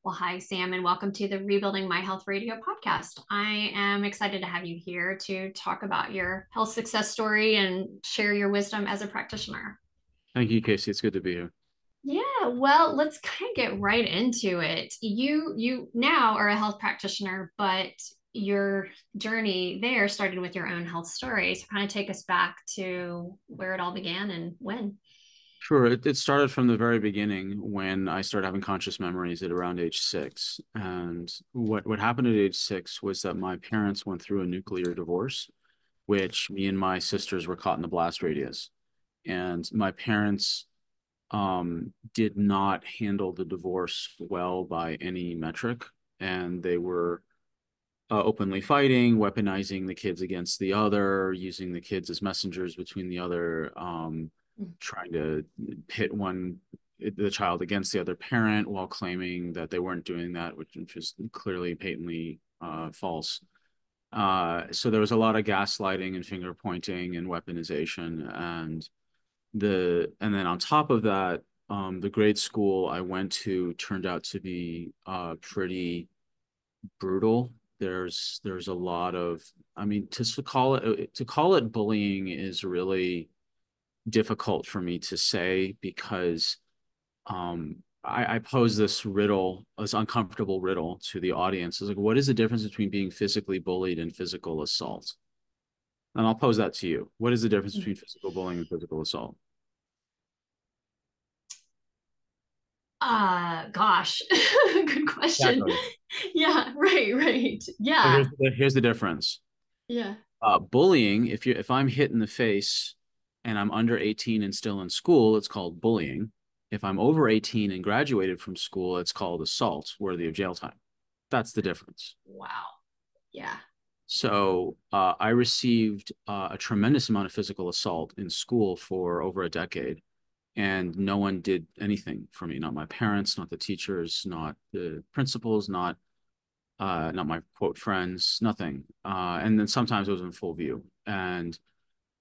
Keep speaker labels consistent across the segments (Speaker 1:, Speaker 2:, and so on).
Speaker 1: Well, hi, Sam, and welcome to the Rebuilding My Health Radio podcast. I am excited to have you here to talk about your health success story and share your wisdom as a practitioner.
Speaker 2: Thank you, Casey. It's good to be here.
Speaker 1: Yeah, well, let's kind of get right into it. You now are a health practitioner, but your journey there started with your own health story. So kind of take us back to where it all began and when.
Speaker 2: Sure. It started from the very beginning when I started having conscious memories at around age 6. And what happened at age 6 was that my parents went through a nuclear divorce, which me and my sisters were caught in the blast radius. And my parents did not handle the divorce well by any metric. And they were openly fighting, weaponizing the kids against the other, using the kids as messengers between the other, trying to pit the child against the other parent while claiming that they weren't doing that, which was clearly patently false. So there was a lot of gaslighting and finger pointing and weaponization, and then on top of that, the grade school I went to turned out to be pretty brutal. There's a lot of, I mean, to call it bullying is really difficult for me to say because I pose this uncomfortable riddle to the audience. It's like, what is the difference between being physically bullied and physical assault? And I'll pose that to you. What is the difference between physical bullying and physical assault?
Speaker 1: Gosh, good question.
Speaker 2: Exactly.
Speaker 1: Yeah, right.
Speaker 2: So
Speaker 1: Yeah,
Speaker 2: here's the difference.
Speaker 1: yeah.
Speaker 2: Bullying, if I'm hit in the face and I'm under 18 and still in school, it's called bullying. If I'm over 18 and graduated from school, it's called assault, worthy of jail time. That's the difference.
Speaker 1: Wow. Yeah.
Speaker 2: So I received a tremendous amount of physical assault in school for over a decade, and no one did anything for me. Not my parents, not the teachers, not the principals, not my quote friends, nothing. And then sometimes it was in full view. And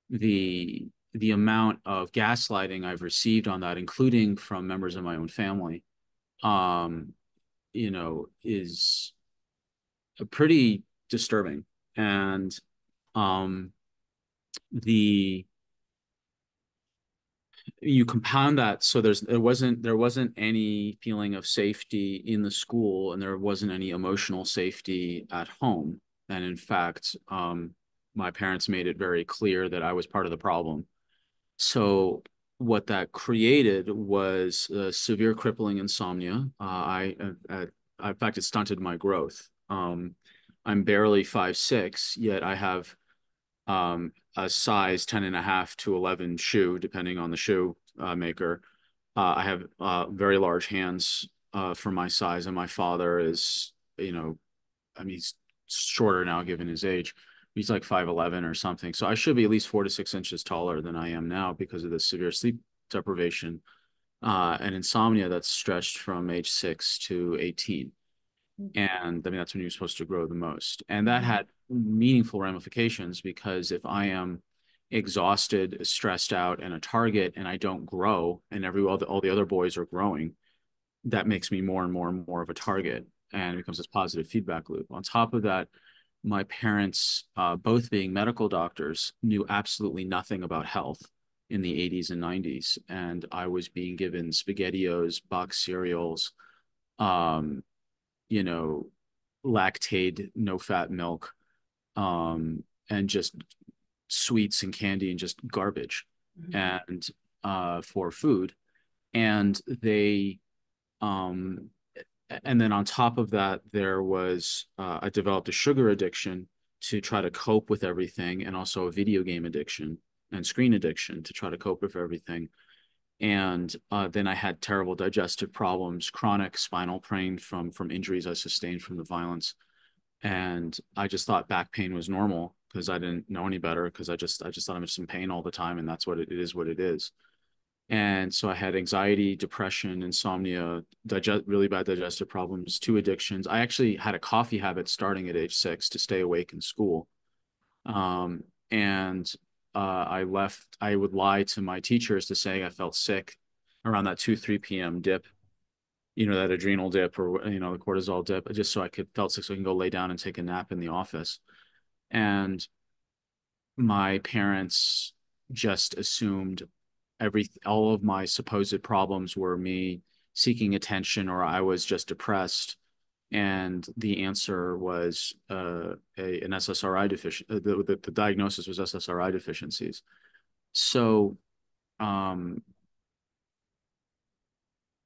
Speaker 2: the amount of gaslighting I've received on that, including from members of my own family, um, is pretty disturbing. And um, the you compound that, so there wasn't any feeling of safety in the school, and there wasn't any emotional safety at home. And in fact, my parents made it very clear that I was part of the problem. So what that created was severe crippling insomnia. In fact, it stunted my growth. I'm barely 5'6", yet I have a size 10 and a half to 11 shoe, depending on the shoe maker. I have very large hands for my size, and my father is, I mean, he's shorter now given his age. He's like 5'11" or something. So I should be at least 4 to 6 inches taller than I am now because of the severe sleep deprivation and insomnia that's stretched from age 6 to 18. And I mean, that's when you're supposed to grow the most. And that
Speaker 1: Mhm.
Speaker 2: had meaningful ramifications because if I am exhausted, stressed out, and a target, and I don't grow, and all the other boys are growing, that makes me more and more and more of a target, and it becomes this positive feedback loop. On top of that, my parents, both being medical doctors, knew absolutely nothing about health in the 80s and 90s, and I was being given SpaghettiOs, box cereals, um, you know, lactate, no fat milk, and just sweets and candy and just garbage
Speaker 1: Mhm.
Speaker 2: and for food. And they um and then on top of that, there was I developed a sugar addiction to try to cope with everything, and also a video game addiction and screen addiction to try to cope with everything. And then I had terrible digestive problems, chronic spinal pain from injuries I sustained from the violence. And I just thought back pain was normal because I didn't know any better, because I just thought I'm just in pain all the time, and that's it is what it is. And so I had anxiety, depression, insomnia, really bad digestive problems, two addictions. I actually had a coffee habit starting at age 6 to stay awake in school. And I would lie to my teachers to say I felt sick around that 2, 3 p.m. dip. that adrenal dip, or the cortisol dip, just so I could felt sick so I can go lay down and take a nap in the office. And my parents just assumed all of my supposed problems were me seeking attention, or I was just depressed. And the answer was an SSRI deficient. The diagnosis was SSRI deficiencies. So, um,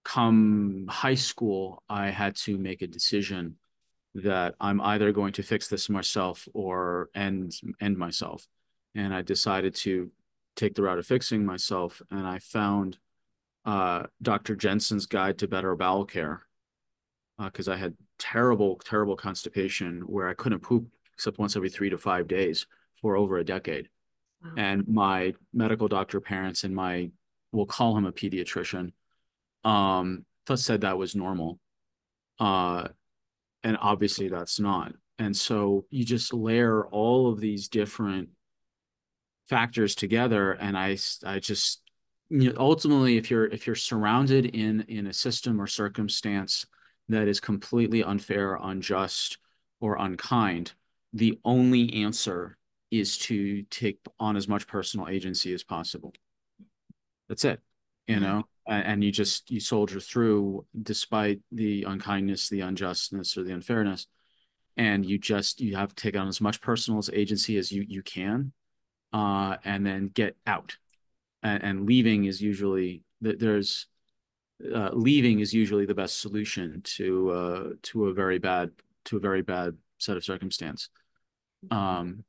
Speaker 2: come high school, I had to make a decision that I'm either going to fix this myself or end myself. And I decided to take the route of fixing myself. And I found Dr. Jensen's Guide to Better Bowel Care, because I had terrible, terrible constipation where I couldn't poop except once every 3 to 5 days for over a decade.
Speaker 1: Wow.
Speaker 2: And my medical doctor parents and we'll call him a pediatrician, said that was normal. Uh, and obviously that's not. And so you just layer all of these different factors together, and I just, ultimately, if you're surrounded in a system or circumstance that is completely unfair, unjust, or unkind, the only answer is to take on as much personal agency as possible. That's it,
Speaker 1: Yeah.
Speaker 2: and you soldier through despite the unkindness, the unjustness, or the unfairness, and you have to take on as much personal agency as you can, and then get out. And leaving is usually there's leaving is usually the best solution to a very bad set of um,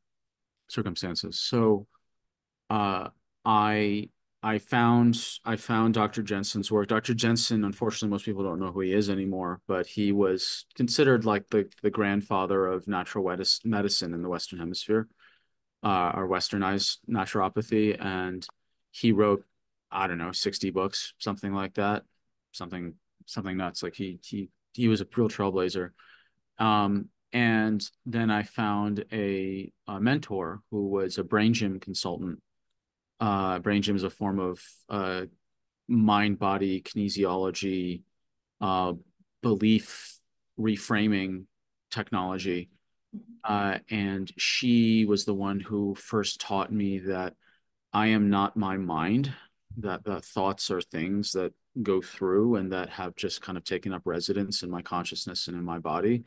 Speaker 2: circumstances. So, uh, I I found Dr. Jensen's work. Dr. Jensen, unfortunately, most people don't know who he is anymore, but he was considered like the grandfather of natural medicine in the Western Hemisphere, or Westernized naturopathy. And he wrote, I don't know, 60 books, something like that, something something nuts. Like he was a real trailblazer. And then I found a mentor who was a brain gym consultant. Brain gym is a form of mind body kinesiology, uh, belief reframing technology. And she was the one who first taught me that I am not my mind, that thoughts are things that go through and that have just kind of taken up residence in my consciousness and in my body,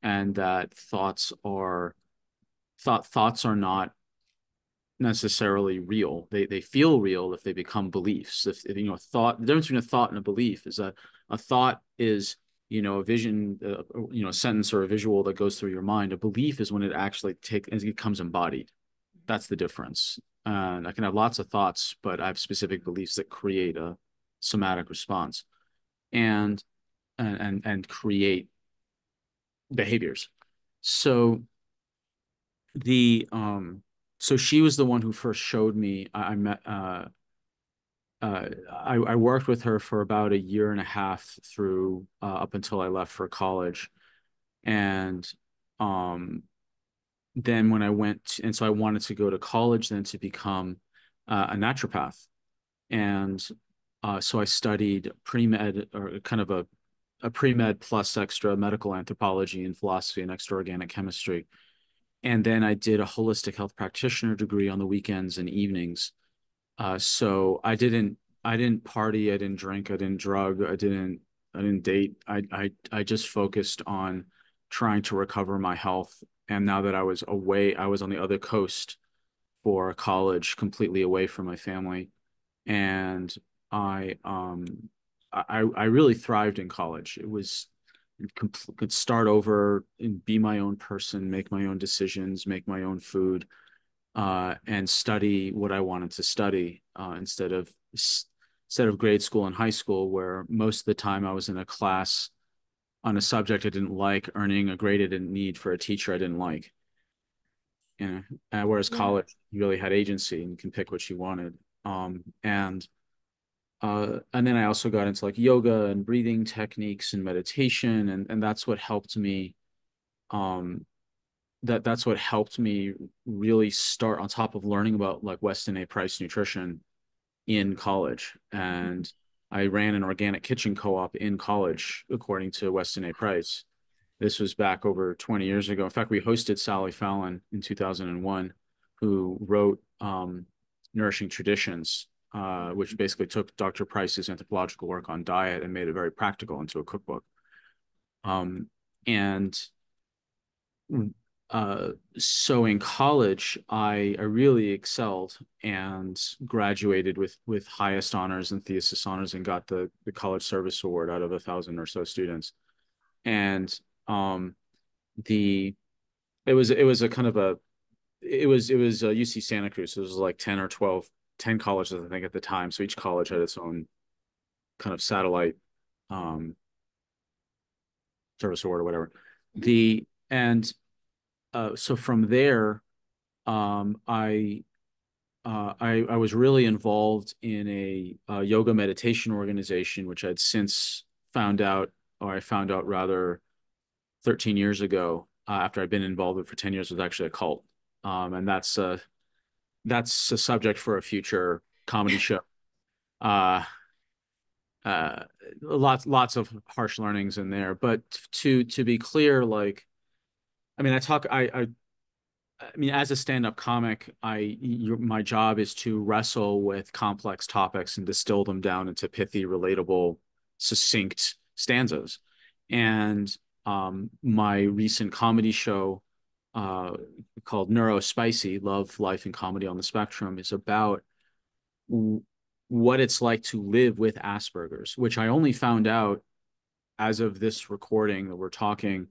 Speaker 2: and that thoughts are not necessarily real. They feel real if they become beliefs. If thought, the difference between a thought and a belief is that a thought is, a vision, a sentence or a visual that goes through your mind. A belief is when it becomes embodied. That's the difference. And I can have lots of thoughts, but I have specific beliefs that create a somatic response and and create behaviors. So the so she was the one who first showed me. I met I worked with her for about a year and a half through up until I left for college. And um then when I and so I wanted to go to college then to become a naturopath. And so I studied pre-med, or kind of a pre-med plus extra medical anthropology and philosophy and extra organic chemistry. And then I did a holistic health practitioner degree on the weekends and evenings. So I didn't party, I didn't drink, I didn't drug, I didn't date. I just focused on trying to recover my health. And now that I was away, I was on the other coast for college, completely away from my family. And I I really thrived in college. It was could start over and be my own person, make my own decisions, make my own food, and study what I wanted to study, instead of grade school and high school, where most of the time I was in a class on a subject I didn't like, earning a grade I didn't need for a teacher I didn't like. Whereas
Speaker 1: Yeah.
Speaker 2: college, you really had agency and you can pick what you wanted. And then I also got into like yoga and breathing techniques and meditation, and that's what helped me. Um, that's what helped me really start, on top of learning about like Weston A. Price nutrition in college. And I ran an organic kitchen co-op in college, according to Weston A. Price. This was back over 20 years ago. In fact, we hosted Sally Fallon in 2001, who wrote Nourishing Traditions, which basically took Dr. Price's anthropological work on diet and made it very practical into a cookbook. Um, and uh, so in college, I really excelled and graduated with highest honors and thesis honors and got the college service award out of 1,000 or so students. And um, the it was a kind of a it was UC Santa Cruz. So it was like 10 or 12, 10 colleges, I think, at the time. So each college had its own kind of satellite um, service award or whatever. The and So from there, I I was really involved in a yoga meditation organization, which I'd since found out, or I found out rather 13 years ago, after I'd been involved with it for 10 years, was actually a cult. And that's a subject for a future comedy show. Uh, uh, lots of harsh learnings in there. But to be clear, like, I mean, I mean, as a stand-up comic, my job is to wrestle with complex topics and distill them down into pithy, relatable, succinct stanzas. And my recent comedy show, uh, called Neurospicy: Love, Life, and Comedy on the Spectrum, is about what it's like to live with Asperger's, which I only found out as of this recording that we're talking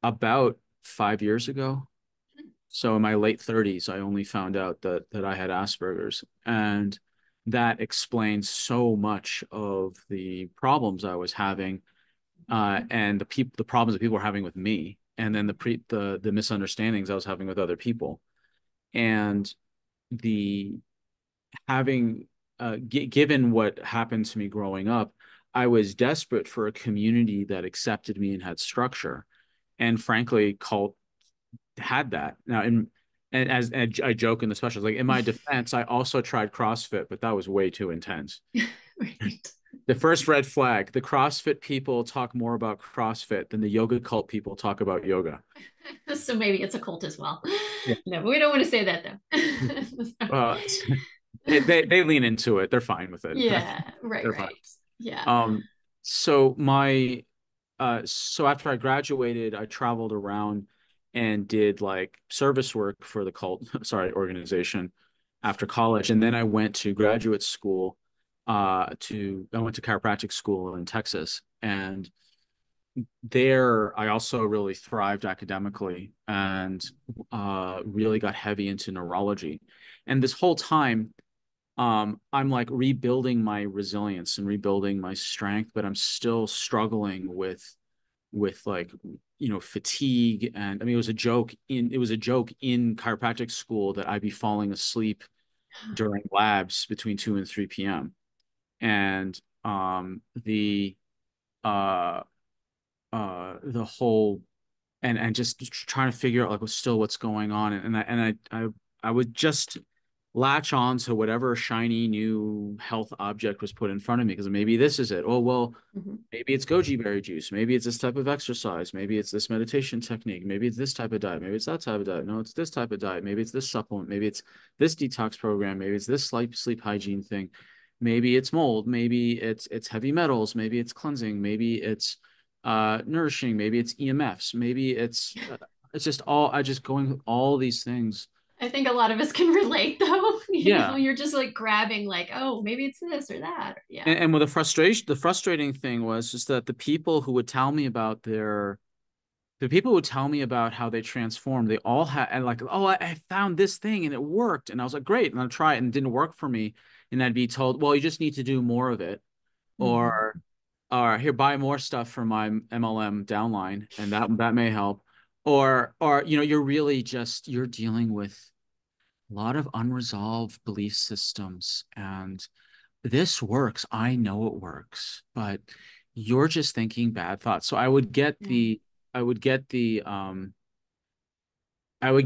Speaker 2: about 5 years ago. So in my late 30s, I only found out that I had Asperger's, and that explains so much of the problems I was having, and the problems that people were having with me, and then the misunderstandings I was having with other people, and the having given what happened to me growing up, I was desperate for a community that accepted me and had structure, and frankly, cult had that. Now, and as and I joke in the specials, like in my defense, I also tried CrossFit, but that was way too intense.
Speaker 1: Right.
Speaker 2: The first red flag: the CrossFit people talk more about CrossFit than the yoga cult people talk about yoga.
Speaker 1: So maybe it's a cult as well.
Speaker 2: Yeah.
Speaker 1: No, but we don't want to say that though.
Speaker 2: Uh, they lean into it. They're fine with it.
Speaker 1: Yeah, right,
Speaker 2: They're fine.
Speaker 1: right. Yeah.
Speaker 2: Um, so my so after I graduated, I traveled around and did like service work for the cult, sorry, organization after college. And then I went to graduate school, I went to chiropractic school in Texas. And there I also really thrived academically and really got heavy into neurology. And this whole time, I'm like rebuilding my resilience and rebuilding my strength, but I'm still struggling with like, fatigue. And I mean, it was a joke in chiropractic school that I'd be falling asleep during labs between 2 and 3 p.m. And the the whole and just trying to figure out like what's going on. I would just latch on to whatever shiny new health object was put in front of me, because maybe this is it. Oh, well,
Speaker 1: Mhm.
Speaker 2: maybe it's goji berry juice. Maybe it's this type of exercise. Maybe it's this meditation technique. Maybe it's this type of diet. Maybe it's that type of diet. No, it's this type of diet. Maybe it's this supplement. Maybe it's this detox program. Maybe it's this sleep hygiene thing. Maybe it's mold. Maybe it's heavy metals. Maybe it's cleansing. Maybe it's nourishing. Maybe it's EMFs. Maybe it's just all I just going with all these things.
Speaker 1: I think a lot of us can relate though.
Speaker 2: Yeah.
Speaker 1: You're just like grabbing like, oh, maybe it's this or that. Yeah.
Speaker 2: And with the frustrating thing was just that the people would tell me about how they transformed. They all had, and like, oh, I found this thing and it worked. And I was like, great. And I'll try it, and it didn't work for me. And I'd be told, well, you just need to do more of it.
Speaker 1: Mhm.
Speaker 2: Or, here, buy more stuff from my MLM downline, and that may help. Or, you're dealing with a lot of unresolved belief systems, and this works. I know it works, but you're just thinking bad thoughts. So
Speaker 1: Yeah.
Speaker 2: I would get I would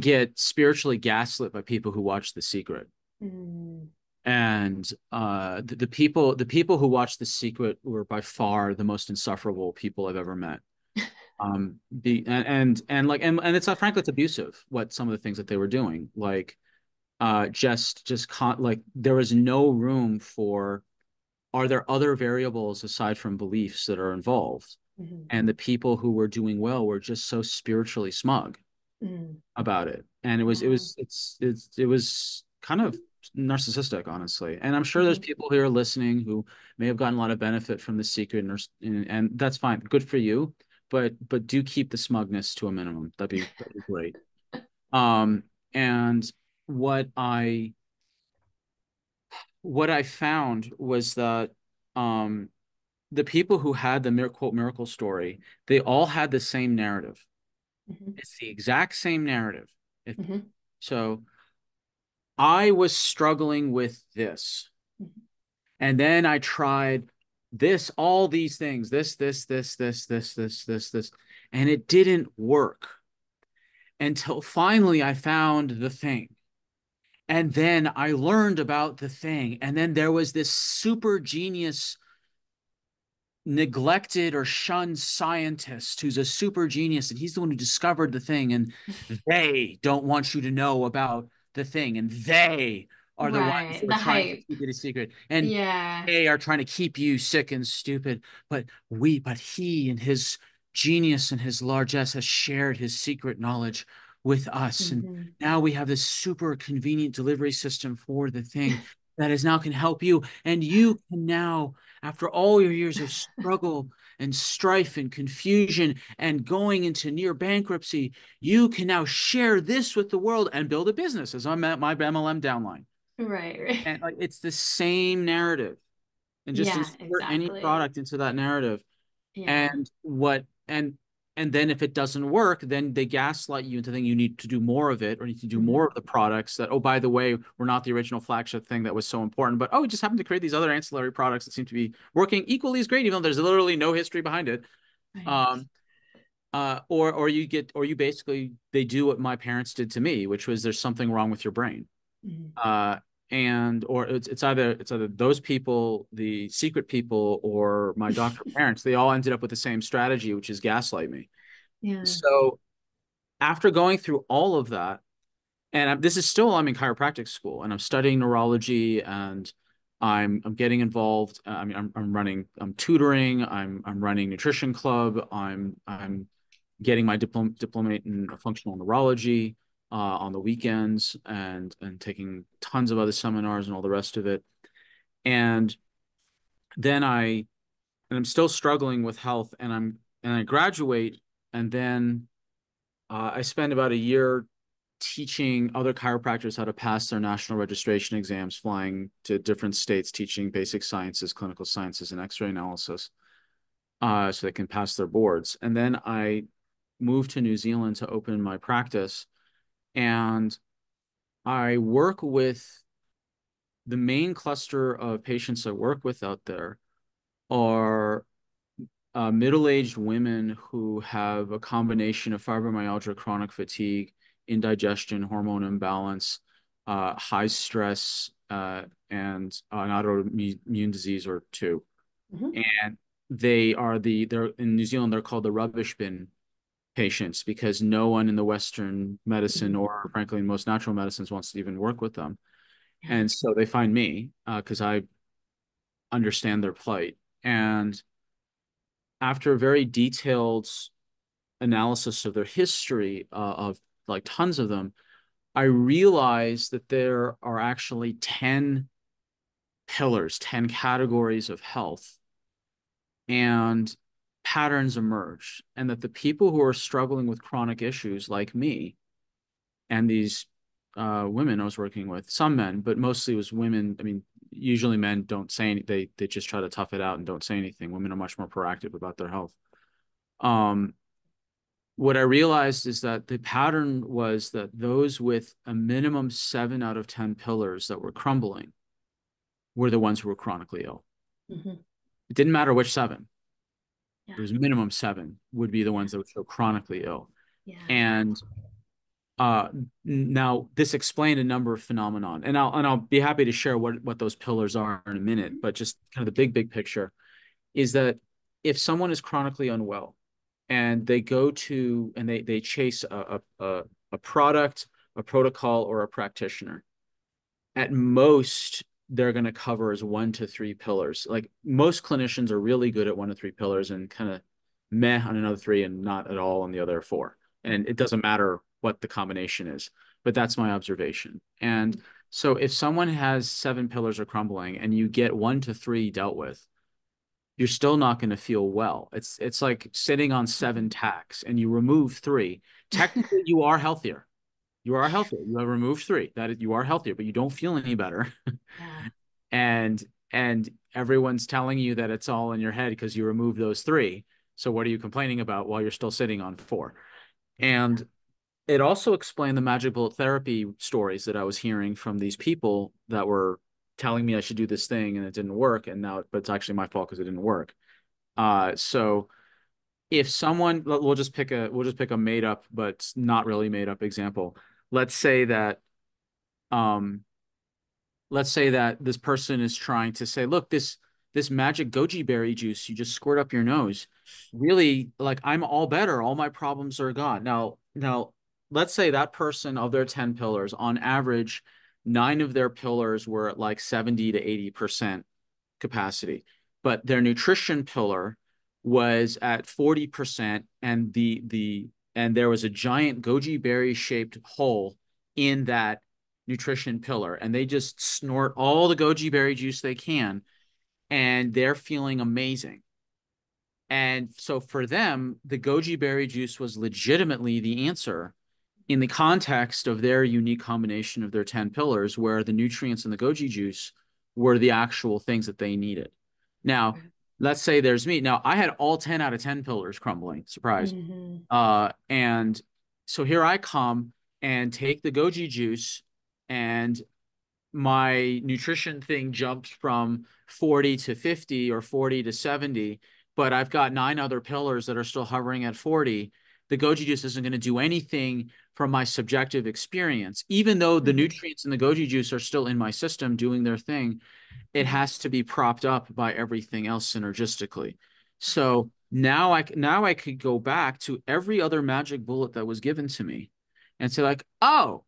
Speaker 2: get spiritually gaslit by people who watch The Secret.
Speaker 1: Mm.
Speaker 2: And the people who watched The Secret were by far the most insufferable people I've ever met. And it's frankly, it's abusive what some of the things that they were doing. Like like there was no room for, are there other variables aside from beliefs that are involved?
Speaker 1: Mhm.
Speaker 2: And the people who were doing well were just so spiritually smug
Speaker 1: Mm.
Speaker 2: about it. And
Speaker 1: Yeah.
Speaker 2: it was kind of narcissistic, honestly. And I'm sure there's
Speaker 1: Mhm.
Speaker 2: people here listening who may have gotten a lot of benefit from The Secret, and that's fine. Good for you. But do keep the smugness to a minimum. That'd be great. Um, and what I what I found was that um the people who had the miracle story, they all had the same narrative.
Speaker 1: Mhm.
Speaker 2: It's the exact same narrative. If
Speaker 1: Mhm.
Speaker 2: so, I was struggling with this.
Speaker 1: Mhm.
Speaker 2: And then I tried all these things, this, and it didn't work until finally I found the thing. And then I learned about the thing. And then there was this super genius, neglected or shunned scientist who's a super genius, and he's the one who discovered the thing, and they don't want you to know about the thing, and they are the ones
Speaker 1: Right.
Speaker 2: who are
Speaker 1: The
Speaker 2: trying to
Speaker 1: hype.
Speaker 2: keep it a secret, and
Speaker 1: Yeah.
Speaker 2: they are trying to keep you sick and stupid. But he and his genius and his largesse has shared his secret knowledge with us, and
Speaker 1: Mhm.
Speaker 2: now we have this super convenient delivery system for the thing that is now can help you, and you can now, after all your years of struggle and strife and confusion and going into near bankruptcy, you can now share this with the world and build a business, as I'm at my MLM downline.
Speaker 1: Right, right.
Speaker 2: And like it's the same narrative, and just
Speaker 1: Yeah,
Speaker 2: insert any
Speaker 1: exactly.
Speaker 2: product into that narrative.
Speaker 1: Yeah.
Speaker 2: And what and then if it doesn't work, then they gaslight you into thinking you need to do more of it, or need to do more
Speaker 1: Mhm.
Speaker 2: of the products that, oh, by the way, we're not the original flagship thing that was so important, but oh, we just happened to create these other ancillary products that seem to be working equally as great, even though there's literally no history behind it.
Speaker 1: Right.
Speaker 2: Um, or you basically, they do what my parents did to me, which was, there's something wrong with your brain.
Speaker 1: Mhm.
Speaker 2: Uh, and or it's either those people, the secret people, or my doctor parents. They all ended up with the same strategy, which is gaslight me.
Speaker 1: Yeah.
Speaker 2: So after going through all of that, and this is still, I'm in chiropractic school, and I'm studying neurology, and I'm getting involved. I mean, I'm tutoring, I'm running nutrition club, I'm getting my diplomate in functional neurology on the weekends, and taking tons of other seminars and all the rest of it. And then I'm still struggling with health, and I graduate, and then I spend about a year teaching other chiropractors how to pass their national registration exams, flying to different states, teaching basic sciences, clinical sciences, and X-ray analysis, so they can pass their boards. And then I moved to New Zealand to open my practice, and I work with the main cluster of patients I work with out there are middle-aged women who have a combination of fibromyalgia, chronic fatigue, indigestion, hormone imbalance, high stress, and an autoimmune disease or two.
Speaker 1: Mhm.
Speaker 2: And they're in New Zealand, they're called the rubbish bin patients, because no one in the Western medicine,
Speaker 1: Mhm.
Speaker 2: or frankly in most natural medicines, wants to even work with them.
Speaker 1: Yeah.
Speaker 2: And so they find me because I understand their plight. And after a very detailed analysis of their history, of like tons of them, I realized that there are actually 10 pillars, 10 categories of health, and patterns emerge. And that the people who are struggling with chronic issues like me, and these women I was working with, some men, but mostly it was women. I mean, usually men don't say anything, they just try to tough it out and don't say anything. Women are much more proactive about their health. Um, what I realized is that the pattern was that those with a minimum 7 out of 10 pillars that were crumbling were the ones who were chronically ill.
Speaker 1: Mhm.
Speaker 2: It didn't matter which seven. It
Speaker 1: Yeah.
Speaker 2: was minimum seven would be the
Speaker 1: Yeah.
Speaker 2: ones that would show chronically ill.
Speaker 1: Yeah.
Speaker 2: And Uh, Now this explained a number of phenomenon, and I'll be happy to share what those pillars are in a minute. But just kind of the big picture is that if someone is chronically unwell and they go to and they chase a product, a protocol, or a practitioner, at most they're going to cover is 1 to 3 pillars. Like most clinicians are really good at 1 to 3 pillars and kind of meh on another three and not at all on the other four. And it doesn't matter what the combination is, but that's my observation. And so if someone has 7 pillars are crumbling and you get 1 to 3 dealt with, you're still not going to feel well. It's like sitting on 7 tacks and you remove 3. Technically, you are healthier. You are healthier. You have removed 3. That is, you are healthier, but you don't feel any better.
Speaker 1: Yeah.
Speaker 2: and and everyone's telling you that it's all in your head because you removed those 3. So what are you complaining about while you're still sitting on 4? And it also explained the magic bullet therapy stories that I was hearing from these people that were telling me I should do this thing and it didn't work. And now, but it's actually my fault because it didn't work. So if someone, we'll just pick a made up, but not really made up example. Let's say that, um, let's say that this person is trying to say, look, this magic goji berry juice you just squirt up your nose, really, like I'm all better, all my problems are gone. Now, let's say that person of their 10 pillars, on average, 9 of their pillars were at like 70 to 80% capacity, but their nutrition pillar was at 40%, and and there was a giant goji berry shaped hole in that nutrition pillar, and they just snort all the goji berry juice they can, and they're feeling amazing. And so for them, the goji berry juice was legitimately the answer in the context of their unique combination of their 10 pillars, where the nutrients in the goji juice were the actual things that they needed. Now, let's say there's me. Now, I had all 10 out of 10 pillars crumbling, surprise.
Speaker 1: Mm-hmm.
Speaker 2: And so here I come and take the goji juice, and my nutrition thing jumped from 40 to 50 or 40 to 70, but I've got 9 other pillars that are still hovering at 40. The goji juice isn't going to do anything from my subjective experience. Even though the
Speaker 1: Mm-hmm.
Speaker 2: nutrients in the goji juice are still in my system doing their thing, it has to be propped up by everything else synergistically. So now I could go back to every other magic bullet that was given to me and say like, oh,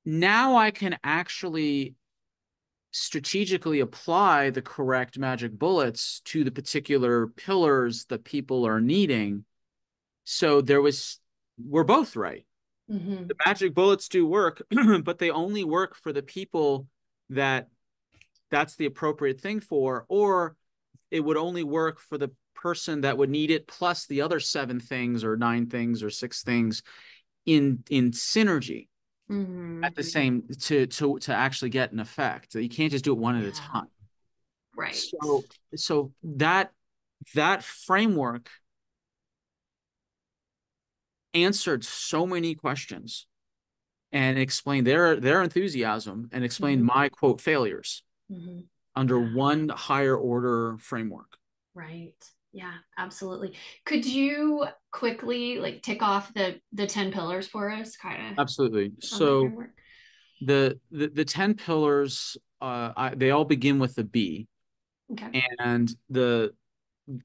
Speaker 2: now I can actually strategically apply the correct magic bullets to the particular pillars that people are needing. So we're both right.
Speaker 1: Mm-hmm.
Speaker 2: The magic bullets do work, but they only work for the people that that's the appropriate thing for, or it would only work for the person that would need it plus the other 7 things or 9 things or 6 things in synergy
Speaker 1: Mm-hmm.
Speaker 2: at the same to actually get an effect. You can't just do it one at a
Speaker 1: Yeah.
Speaker 2: time.
Speaker 1: Right.
Speaker 2: So that framework answered so many questions and explained their enthusiasm and explained
Speaker 1: Mm-hmm.
Speaker 2: my quote failures
Speaker 1: Mm-hmm.
Speaker 2: under
Speaker 1: Yeah.
Speaker 2: one higher order framework.
Speaker 1: Right. Yeah, absolutely. Could you quickly like tick off the 10 pillars for us, kind
Speaker 2: Absolutely.
Speaker 1: of on that
Speaker 2: So
Speaker 1: framework?
Speaker 2: the 10 pillars, they all begin with the B,
Speaker 1: Okay.
Speaker 2: and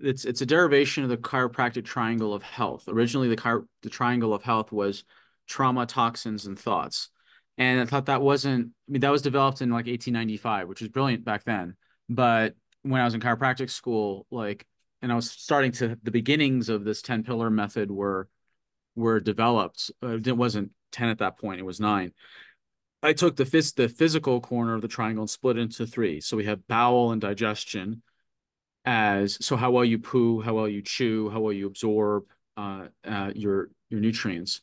Speaker 2: it's a derivation of the chiropractic triangle of health. Originally, the triangle of health was trauma, toxins, and thoughts. And I thought that wasn't, I mean, that was developed in like 1895, which was brilliant back then. But when I was in chiropractic school, like, and I was starting to, the beginnings of this 10 pillar method were developed. It wasn't 10 at that point, it was 9. I took the physical corner of the triangle and split it into 3. So we have bowel and digestion, as so how well you poo, how well you chew, how well you absorb your nutrients.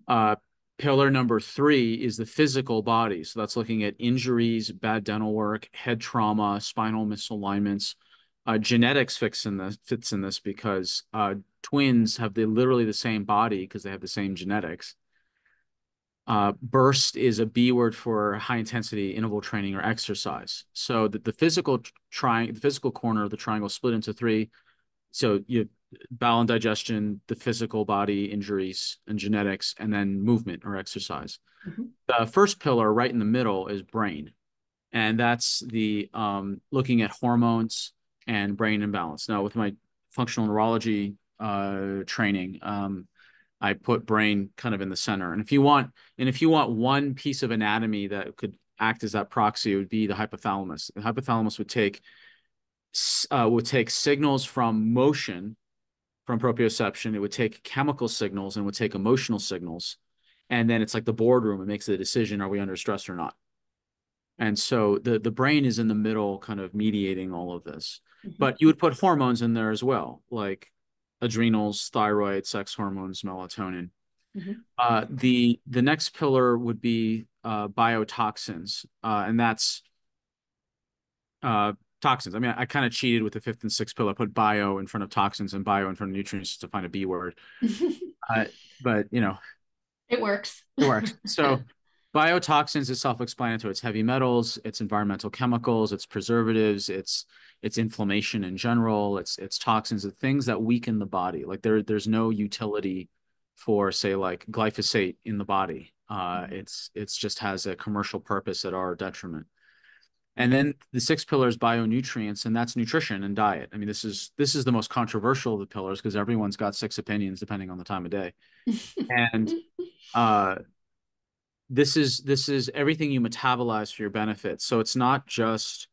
Speaker 2: Uh, Pillar number 3 is the physical body. So that's looking at injuries, bad dental work, head trauma, spinal misalignments. Genetics fits in this because twins have literally the same body because they have the same genetics. Burst is a B word for high intensity interval training or exercise. So the physical corner of the triangle split into 3. So you bowel and digestion, the physical body injuries and genetics, and then movement or exercise.
Speaker 1: Mm-hmm.
Speaker 2: The first pillar right in the middle is brain. And that's the looking at hormones and brain imbalance. Now, with my functional neurology training, I put brain kind of in the center. And if you want one piece of anatomy that could act as that proxy, it would be the hypothalamus. The hypothalamus would take signals from motion, from proprioception. It would take chemical signals and would take emotional signals. And then it's like the boardroom. It makes the decision: are we under stress or not? And so the brain is in the middle, kind of mediating all of this.
Speaker 1: Mm-hmm.
Speaker 2: But you would put hormones in there as well, like adrenals, thyroid, sex hormones, melatonin.
Speaker 1: Mm-hmm.
Speaker 2: The next pillar would be biotoxins, and that's uh, toxins. I mean, I kind of cheated with the fifth and sixth pillar. I put bio in front of toxins and bio in front of nutrients to find a B word. Uh, but
Speaker 1: It works.
Speaker 2: it works. So biotoxins is self-explanatory. It's heavy metals, it's environmental chemicals, it's preservatives, it's inflammation in general, it's toxins, it's things that weaken the body. Like there's no utility for, say, like glyphosate in the body. It's just has a commercial purpose at our detriment. And then the sixth pillar is bionutrients, and that's nutrition and diet. I mean, this is the most controversial of the pillars because everyone's got six opinions depending on the time of day. And uh this is everything you metabolize for your benefits. So it's not just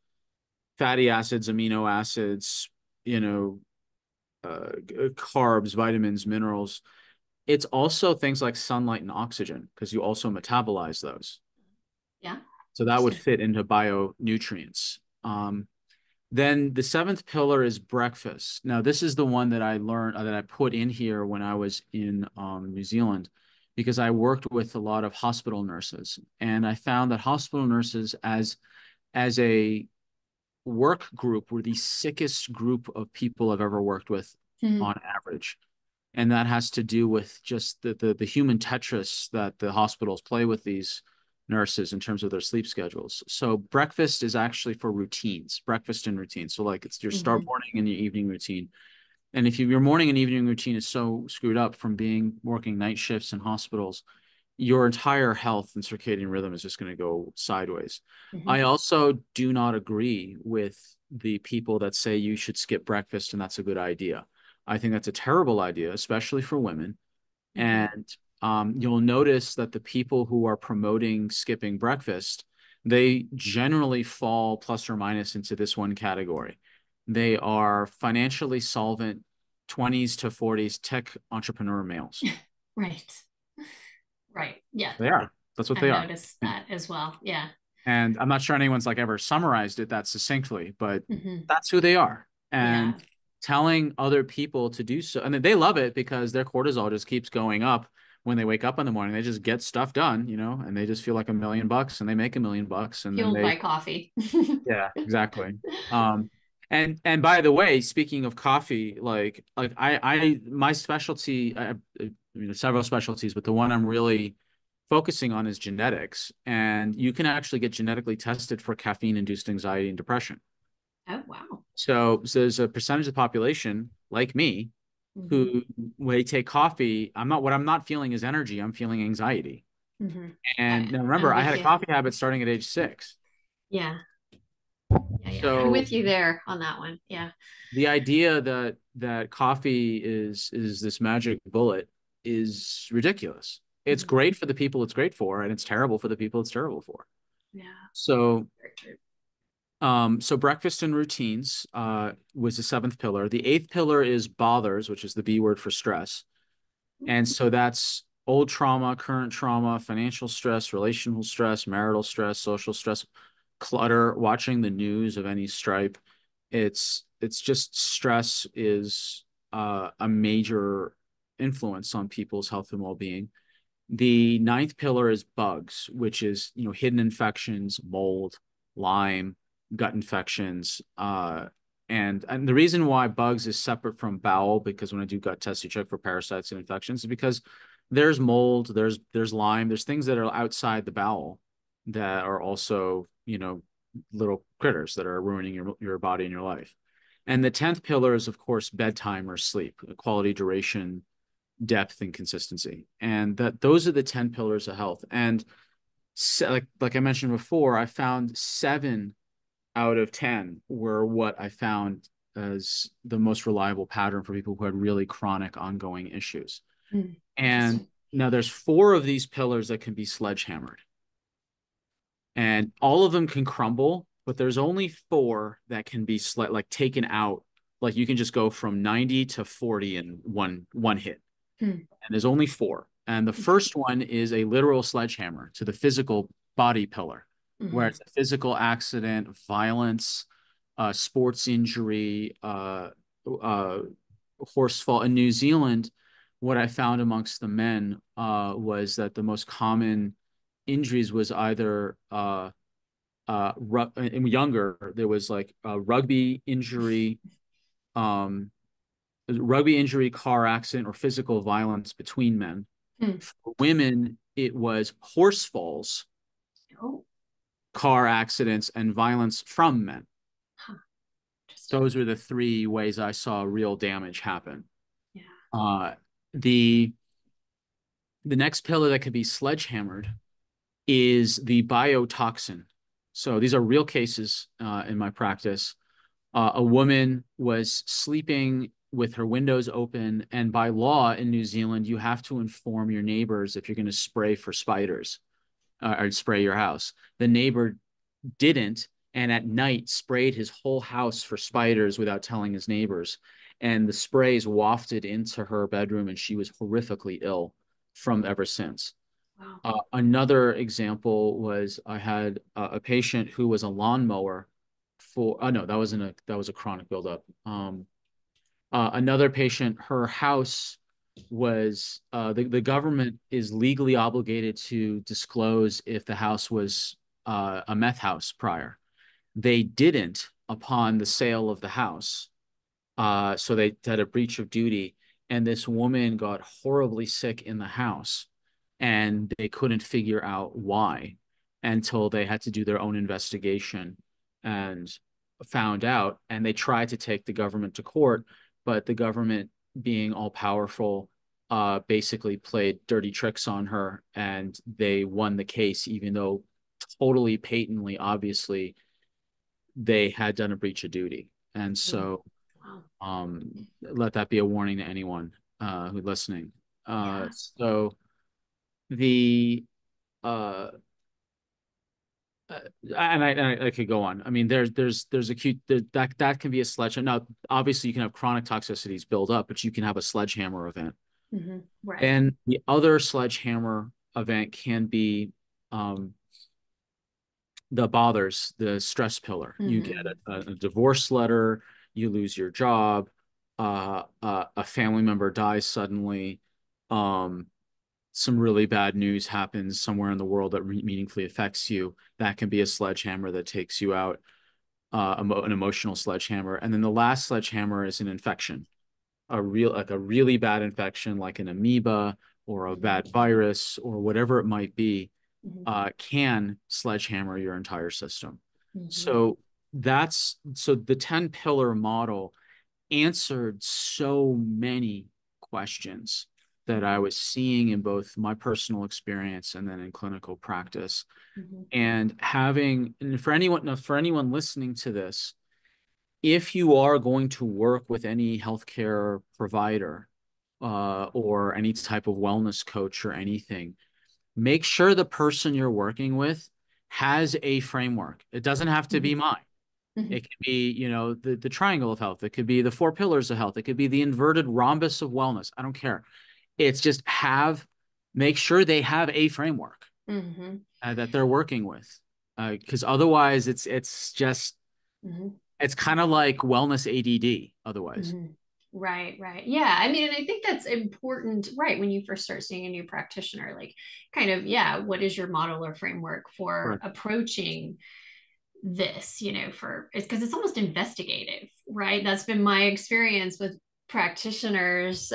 Speaker 2: fatty acids, amino acids, you know, carbs, vitamins, minerals. It's also things like sunlight and oxygen because you also metabolize those.
Speaker 1: Yeah.
Speaker 2: So that would
Speaker 1: Interesting.
Speaker 2: fit into bionutrients. Then the seventh pillar is breakfast. Now, this is the one that I learned that I put in here when I was in New Zealand, because I worked with a lot of hospital nurses, and I found that hospital nurses, as a work group, were the sickest group of people I've ever worked with
Speaker 1: Mm-hmm.
Speaker 2: on average. And that has to do with just the human Tetris that the hospitals play with these nurses in terms of their sleep schedules. So breakfast is actually for routines, breakfast and routine. So like it's your start
Speaker 1: Mm-hmm.
Speaker 2: morning and your evening routine. And if your morning and evening routine is so screwed up from being working night shifts in hospitals, your entire health and circadian rhythm is just going to go sideways.
Speaker 1: Mm-hmm.
Speaker 2: I also do not agree with the people that say you should skip breakfast and that's a good idea. I think that's a terrible idea, especially for women.
Speaker 1: Mm-hmm.
Speaker 2: And you'll notice that the people who are promoting skipping breakfast, they generally fall plus or minus into this one category. They are financially solvent 20s to 40s tech entrepreneur males.
Speaker 1: Right. Right. Yeah.
Speaker 2: They are. That's what
Speaker 1: I've
Speaker 2: they are.
Speaker 1: noticed that as well. Yeah.
Speaker 2: And I'm not sure anyone's like ever summarized it that succinctly, but
Speaker 1: Mm-hmm.
Speaker 2: that's who they are. And
Speaker 1: Yeah.
Speaker 2: telling other people to do so, and they love it because their cortisol just keeps going up when they wake up in the morning. They just get stuff done, and they just feel like $1 million and they make $1 million and then
Speaker 1: Fueled
Speaker 2: they,
Speaker 1: by coffee.
Speaker 2: yeah, exactly. Um, and by the way, speaking of coffee, like my specialty, I mean, there's several specialties, but the one I'm really focusing on is genetics. And you can actually get genetically tested for caffeine-induced anxiety and depression.
Speaker 1: Oh, wow.
Speaker 2: So there's a percentage of the population like me
Speaker 1: Mm-hmm.
Speaker 2: who, when they take coffee, what I'm not feeling is energy. I'm feeling anxiety.
Speaker 1: Mm-hmm.
Speaker 2: And now remember,
Speaker 1: I'm
Speaker 2: I had
Speaker 1: with
Speaker 2: a
Speaker 1: you.
Speaker 2: coffee habit starting at age 6.
Speaker 1: Yeah. Yeah. Yeah. I'm
Speaker 2: So
Speaker 1: with you there on that one. Yeah.
Speaker 2: the idea that coffee is this magic bullet is ridiculous. It's
Speaker 1: Mm-hmm.
Speaker 2: great for the people it's great for, and it's terrible for the people it's terrible for.
Speaker 1: Yeah.
Speaker 2: So
Speaker 1: Very true.
Speaker 2: so breakfast and routines was the seventh pillar. The eighth pillar is bothers, which is the B word for stress. And so that's old trauma, current trauma, financial stress, relational stress, marital stress, social stress, clutter, watching the news of any stripe. It's just stress is a major influence on people's health and well-being. The ninth pillar is bugs, which is, hidden infections, mold, Lyme, gut infections. And the reason why bugs is separate from bowel, because when I do gut tests, you check for parasites and infections, is because there's mold, there's Lyme, there's things that are outside the bowel that are also, little critters that are ruining your body and your life. And the 10th pillar is, of course, bedtime or sleep, quality, duration, depth, and consistency. And that those are the 10 pillars of health. And like I mentioned before, I found 7 out of 10 were what I found as the most reliable pattern for people who had really chronic ongoing issues. And
Speaker 1: Interesting.
Speaker 2: now there's 4 of these pillars that can be sledgehammered. And all of them can crumble, but there's only 4 that can be like taken out. Like you can just go from 90 to 40 in one hit.
Speaker 1: Hmm.
Speaker 2: And there's only 4. And the
Speaker 1: Okay.
Speaker 2: first one is a literal sledgehammer to the physical body pillar, where
Speaker 1: Mm-hmm.
Speaker 2: it's a physical accident, violence, sports injury, horse fall. In New Zealand, what I found amongst the men was that the most common injuries was either younger, there was like a rugby injury, car accident, or physical violence between men.
Speaker 1: Hmm.
Speaker 2: For women, it was horse falls,
Speaker 1: Oh,
Speaker 2: car accidents, and violence from men.
Speaker 1: huh. Interesting.
Speaker 2: Those were the 3 ways I saw real damage happen.
Speaker 1: Yeah.
Speaker 2: Uh, the the next pillar that could be sledgehammered is the biotoxin. So these are real cases in my practice. A woman was sleeping with her windows open, and by law in New Zealand, you have to inform your neighbors if you're going to spray for spiders or spray your house. The neighbor didn't, and at night sprayed his whole house for spiders without telling his neighbors. And the sprays wafted into her bedroom, and she was horrifically ill from ever since.
Speaker 1: Wow.
Speaker 2: Another example was I had a patient who was a lawnmower for, oh no, that was a chronic buildup. Another patient, her house was, the government is legally obligated to disclose if the house was a meth house prior. They didn't upon the sale of the house. So they had a breach of duty, and this woman got horribly sick in the house, and they couldn't figure out why until they had to do their own investigation and found out. And they tried to take the government to court, but the government, being all powerful, basically played dirty tricks on her, and they won the case, even though totally patently, obviously, they had done a breach of duty. And
Speaker 1: Hmm.
Speaker 2: so
Speaker 1: Wow.
Speaker 2: let that be a warning to anyone who's listening.
Speaker 1: Yeah.
Speaker 2: So the uh, and I could go on. I mean, there's acute that can be a sledgehammer. Now, obviously, you can have chronic toxicities build up, but you can have a sledgehammer event.
Speaker 1: Hmm. Right.
Speaker 2: And the other sledgehammer event can be um, the bothers, the stress pillar. You get
Speaker 1: Hmm.
Speaker 2: a divorce letter, you lose your job, a family member dies suddenly, um, some really bad news happens somewhere in the world that meaningfully affects you. That can be a sledgehammer that takes you out, an emotional sledgehammer. And then the last sledgehammer is an infection, like a really bad infection, like an amoeba or a
Speaker 1: Hmm.
Speaker 2: bad virus or whatever it might be,
Speaker 1: Hmm.
Speaker 2: can sledgehammer your entire system.
Speaker 1: Hmm.
Speaker 2: So the 10 pillar model answered so many questions that I was seeing in both my personal experience and then in clinical practice.
Speaker 1: Hmm.
Speaker 2: And for anyone listening to this, if you are going to work with any healthcare provider or any type of wellness coach or anything, make sure the person you're working with has a framework. It doesn't have to be
Speaker 1: Hmm.
Speaker 2: mine.
Speaker 1: Hmm.
Speaker 2: It could be, the triangle of health. It could be the 4 pillars of health. It could be the inverted rhombus of wellness. I don't care. It's just make sure they have a framework
Speaker 1: Hmm.
Speaker 2: that they're working with. Because otherwise
Speaker 1: Hmm.
Speaker 2: it's kind of like wellness ADD otherwise.
Speaker 1: Hmm. Right, right. Yeah. I mean, and I think that's important, right? When you first start seeing a new practitioner, like kind of, yeah, what is your model or framework for
Speaker 2: Correct.
Speaker 1: approaching this, for it's because it's almost investigative, right? That's been my experience with practitioners.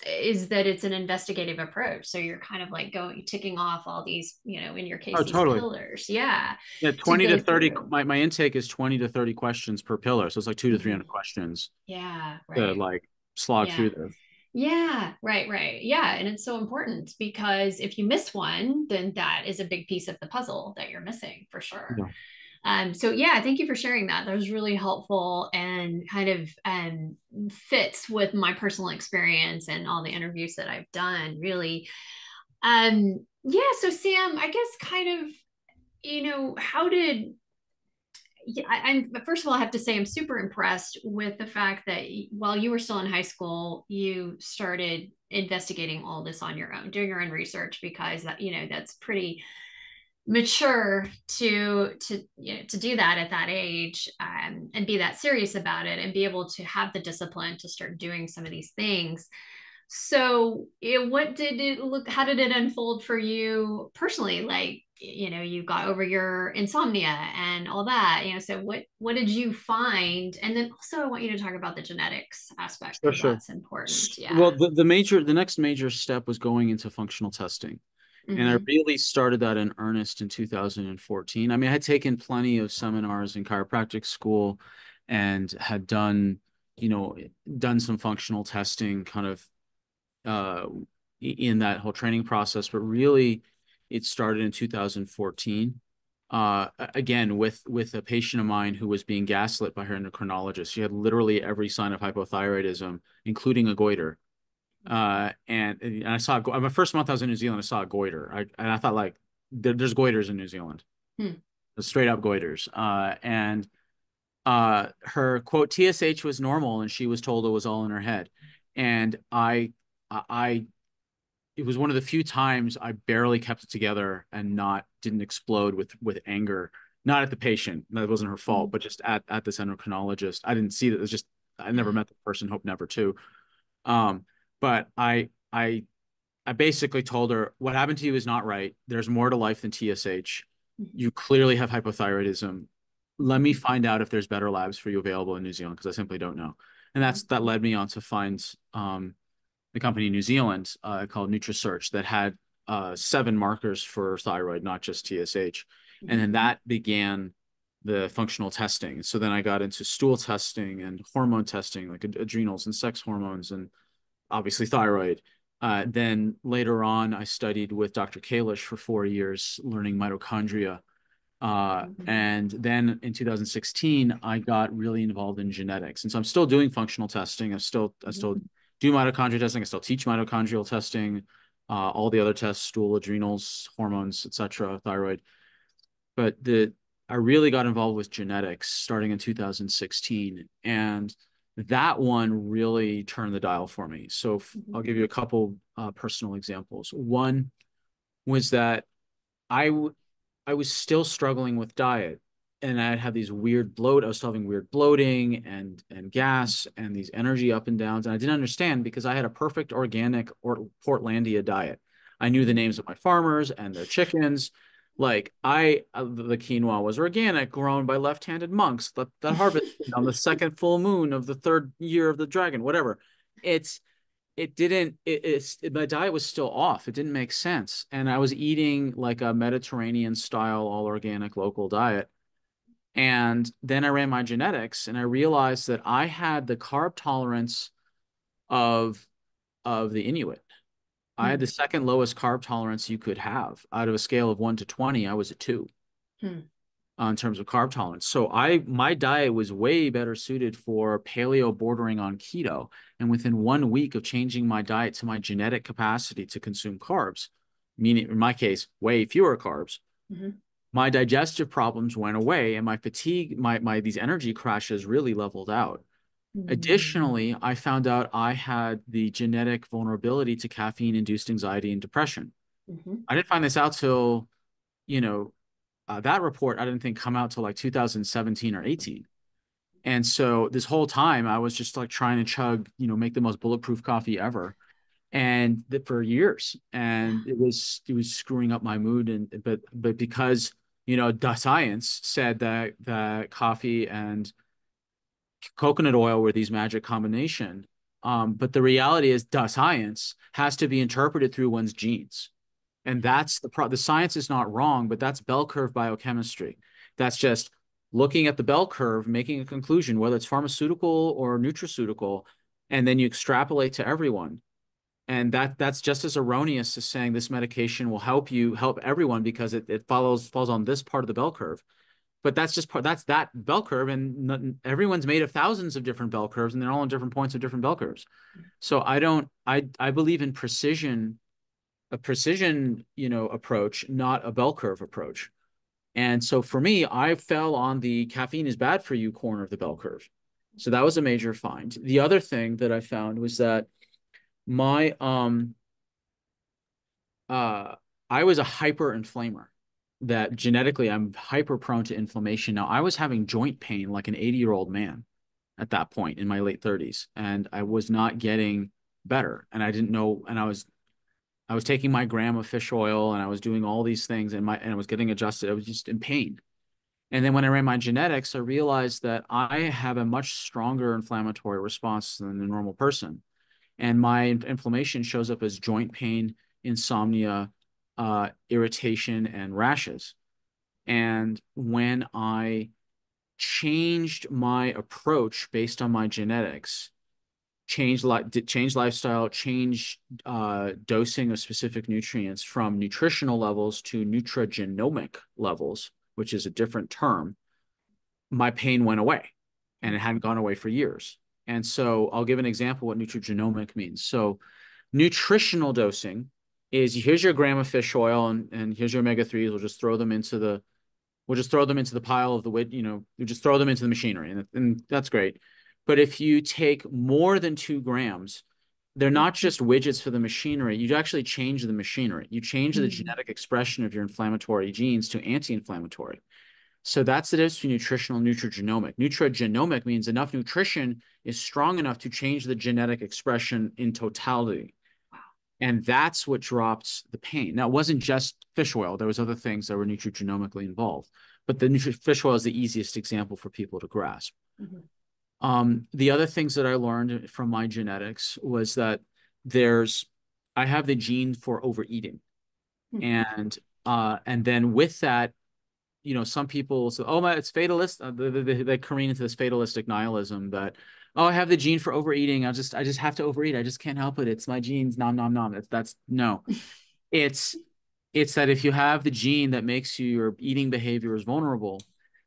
Speaker 1: is that it's an investigative approach. So you're kind of like ticking off all these, in your
Speaker 2: Oh,
Speaker 1: case, these
Speaker 2: totally.
Speaker 1: pillars. Yeah.
Speaker 2: Yeah,
Speaker 1: To
Speaker 2: 20 to
Speaker 1: go
Speaker 2: 30.
Speaker 1: through.
Speaker 2: My intake is 20 to 30 questions per pillar. So it's like two to
Speaker 1: Mhm.
Speaker 2: 300 questions
Speaker 1: Yeah.
Speaker 2: to
Speaker 1: Right.
Speaker 2: like slog
Speaker 1: Yeah.
Speaker 2: through there.
Speaker 1: Yeah, right, right. Yeah. And it's so important because if you miss one, then that is a big piece of the puzzle that you're missing for sure.
Speaker 2: Yeah.
Speaker 1: So yeah, thank you for sharing that. That was really helpful and kind of fits with my personal experience and all the interviews that I've done, really. Yeah, so Sam, I guess kind of, how did yeah, I'm first of all, I have to say I'm super impressed with the fact that while you were still in high school, you started investigating all this on your own, doing your own research, because that's pretty mature to do that at that age, and be that serious about it and be able to have the discipline to start doing some of these things. So, what did it look? How did it unfold for you personally? Like, you got over your insomnia and all that. So what did you find? And then also, I want you to talk about the genetics aspect
Speaker 2: Sure,
Speaker 1: because
Speaker 2: sure.
Speaker 1: that's important. Yeah.
Speaker 2: Well, the next major step was going into functional testing. And I
Speaker 1: Mm-hmm.
Speaker 2: really started that in earnest in 2014. I mean, I had taken plenty of seminars in chiropractic school and had done, you know, done some functional testing kind of uh, in that whole training process, but really it started in 2014. Again, with a patient of mine who was being gaslit by her endocrinologist. She had literally every sign of hypothyroidism, including a goiter. And I saw my first month I was in New Zealand, I saw a goiter. And I thought like there's goiters in New Zealand,
Speaker 1: Hmm.
Speaker 2: straight up goiters. And her quote TSH was normal, and she was told it was all in her head. And I it was one of the few times I barely kept it together and not didn't explode with anger, not at the patient, that wasn't her fault,
Speaker 1: Hmm.
Speaker 2: but just at this endocrinologist. I didn't see that. It was just I never
Speaker 1: Yeah.
Speaker 2: met the person, hope never to. Um, but I basically told her what happened to you is not right. There's more to life than TSH.
Speaker 1: Mhm.
Speaker 2: You clearly have hypothyroidism. Let me
Speaker 1: Mhm.
Speaker 2: find out if there's better labs for you available in New Zealand because I simply don't know. And that led me on to find the company in New Zealand called NutriSearch that had 7 markers for thyroid, not just TSH. And
Speaker 1: Mhm.
Speaker 2: then that began the functional testing. So then I got into stool testing and hormone testing, like adrenals and sex hormones and obviously thyroid. Then later on, I studied with Dr. Kalish for 4 years, learning mitochondria.
Speaker 1: Mhm.
Speaker 2: And then in 2016, I got really involved in genetics. And so I'm still doing functional testing. I still do mitochondria testing. I still teach mitochondrial testing, all the other tests, stool, adrenals, hormones, etc., thyroid. But I really got involved with genetics starting in 2016. And that one really turned the dial for me. So I'll
Speaker 1: Mhm.
Speaker 2: give you a couple personal examples. One was that I I was still struggling with diet, and I'd have these weird bloat. I was still having weird bloating and gas and these energy up and downs, and I didn't understand because I had a perfect organic or Portlandia diet. I knew the names of my farmers and their chickens. Like the quinoa was organic, grown by left-handed monks that harvested on the second full moon of the third year of the dragon. Whatever. It's it didn't my diet was still off. It didn't make sense, and I was eating like a Mediterranean style all organic local diet. And then I ran my genetics and I realized that I had the carb tolerance of the Inuit. I had
Speaker 1: Hmm.
Speaker 2: the second lowest carb tolerance you could have. Out of a scale of 1 to 20, I was a 2
Speaker 1: Hmm.
Speaker 2: in terms of carb tolerance. So my diet was way better suited for paleo bordering on keto. And within 1 week of changing my diet to my genetic capacity to consume carbs, meaning in my case, way fewer carbs,
Speaker 1: Mhm.
Speaker 2: my digestive problems went away and my fatigue, my these energy crashes really leveled out.
Speaker 1: Mhm.
Speaker 2: Additionally, I found out I had the genetic vulnerability to caffeine-induced anxiety and depression.
Speaker 1: Mhm.
Speaker 2: I didn't find this out till, you know, that report I didn't think come out till like 2017 or 18. And so this whole time I was just like trying to chug, make the most bulletproof coffee ever. And for years. And it was screwing up my mood. And but because, the science said that coffee and coconut oil were these magic combination, But the reality is, the science has to be interpreted through one's genes. And that's the science is not wrong, but that's bell curve biochemistry. That's just looking at the bell curve, making a conclusion, whether it's pharmaceutical or nutraceutical, and then you extrapolate to everyone. And that's just as erroneous as saying this medication will help everyone because it falls on this part of the bell curve. But that's that bell curve, and everyone's made of thousands of different bell curves, and they're all on different points of different bell curves. So I believe in a precision, approach, not a bell curve approach. And so for me, I fell on the caffeine is bad for you corner of the bell curve. So that was a major find. The other thing that I found was that my uh I was a hyper inflamer, that genetically I'm hyper prone to inflammation. Now I was having joint pain like an 80-year-old man at that point in my late 30s, and I was not getting better, and I didn't know, and I was taking my gram of fish oil and I was doing all these things, and I was getting adjusted. I was just in pain. And then when I ran my genetics, I realized that I have a much stronger inflammatory response than the normal person. And my inflammation shows up as joint pain, insomnia, irritation, and rashes. And when I changed my approach based on my genetics, change lifestyle, change dosing of specific nutrients from nutritional levels to nutrigenomic levels, which is a different term, my pain went away, and it hadn't gone away for years. And so I'll give an example what nutrigenomic means. So nutritional dosing is, here's your gram of fish oil, and here's your omega-3s. We'll just throw them into the pile of the weight, we just throw them into the machinery, and that's great. But if you take more than 2 grams, they're not just widgets for the machinery. You actually change the machinery. You change the genetic expression of your inflammatory genes to anti-inflammatory. So that's the difference between nutritional and nutrigenomic. Nutrigenomic means enough nutrition is strong enough to change the genetic expression in totality. And that's what dropped the pain. Now, it wasn't just fish oil. There was other things that were nutrigenomically involved. But the fish oil is the easiest example for people to grasp. The other things that I learned from my genetics was that I have the gene for overeating. And then with that, some people say, oh, it's fatalist. They careen into this fatalistic nihilism that, oh, I have the gene for overeating. I just have to overeat. I just can't help it. It's my genes. Nom, nom, nom. That's no. It's that if you have the gene that makes your eating behavior is vulnerable,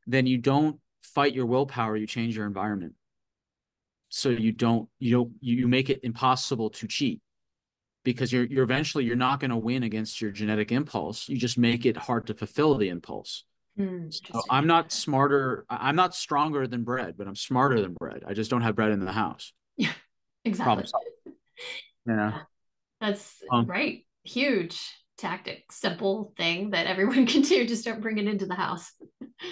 Speaker 2: then you don't fight your willpower. You change your environment. So you make it impossible to cheat, because you're eventually you're not going to win against your genetic impulse. You just make it hard to fulfill the impulse. So I'm not smarter. I'm not stronger than bread, but I'm smarter than bread. I just don't have bread in the house.
Speaker 1: Yeah, exactly.
Speaker 2: Problem solved. Yeah.
Speaker 1: That's right. Huge tactic, simple thing that everyone can do. Just don't bring it into the house.